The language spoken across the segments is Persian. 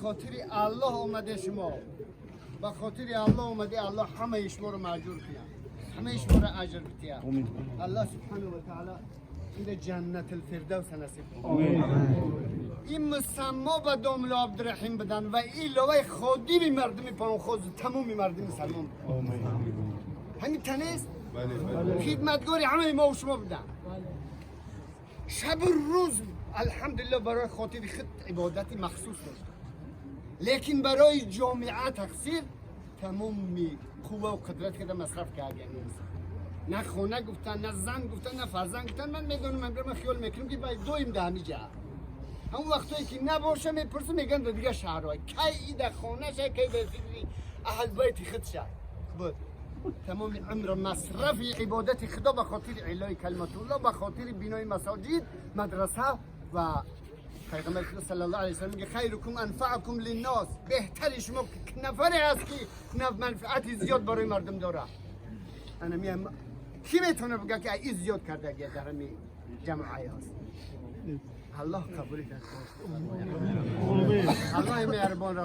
خاطر الله اومده شما، به خاطر الله اومده، الله همه شما رو ماجور کنه، همه شما رو اجر بده. الله سبحانه و تعالی این جنت الفردوس نصیب کنه. این مسما به دامل عبدالرحیم بدن و این لوای خودی مردم پاون خود تمام مردم سلمان. همین تنیست خدمتگاری همه ما و شما بدن. شب و روز الحمدلله برای خاطر خود عبادتی مخصوص داشت، لیکن برای جامعه تقصیر تمام قوه و قدرت که مصرف کردن. نه خونه گفتن، نه زن گفتن، نه فرزند گفتن. من میدونم، من خیال میکنم که باید دویم ده همیجا همون وقتایی که نباشه میپرسه میگن در دیگه شهرهای کی ایده خونه شه، کی به فکری اهل بیت خود شه. بود تمام عمر مصرف عبادت خدا به خاطر اعلای کلمت الله، به خاطر بنای مساجد، مدرسه و پیغمبر صلی الله علیه و سلم میگه خیرکم انفعکم للناس، بهتر شما نفری است که منفعت زیاد برای مردم داره. انا میام کی میتونه بگه که این زیاد کرده اگه در همین جمعه هست. الله قبول کنه. الله مهربان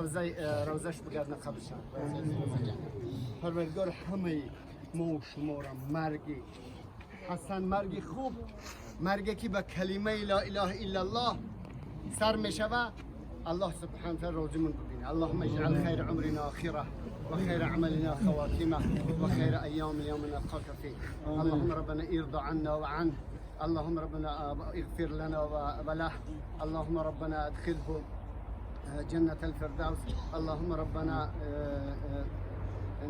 روزش بگردن قبول شد. پروردگار همه ما و شما را مرگی حسن، مرگی خوب، مرگی که به کلمه لا اله الا الله سر می شود، الله سبحانه و تعالی روزمون ببینه. اللهم اجعل خیر عمرنا آخره و خیر عملنا خواتمه و خیر ایام یوم نلقاك فيه. اللهم ربنا ارضى عنا وعنه، اللهم ربنا اغفر لنا وله، اللهم ربنا ادخله جنة الفردوس، اللهم ربنا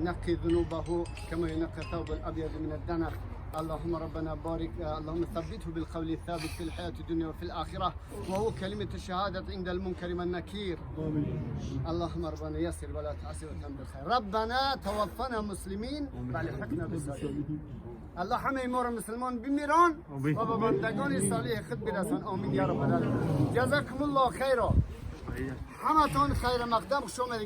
نقي ذنوبه كما ينقى الثوب الابيض من الدنس، اللهم ربنا بارك، اللهم ثبته بالقول الثابت في الحياة الدنيا وفي الآخرة، وهو كلمة الشهادة عند المنكر والنكير. اللهم ربنا يسر ولا تعسر وتم بالخير. ربنا توفنا مسلمين والحقنا بالصالحين. الله همه ما را مسلمان بمیران و به بندگان صالح خود برسان. آمین یا رب العالمین. جزاکم الله خیرا. همه تان خیر مقدم شما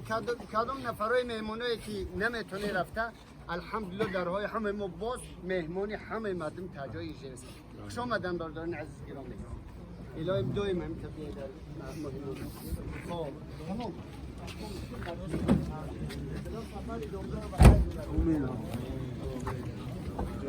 کدام نفرای مهمونایی که نمیتونه رفته، الحمدلله درهای همه ما باز، مهمانی همه مردم تجایی جرس خوش آمدن بردارن عزیز گرامی. الهی دویم هم تبیه در مهمون خب تمام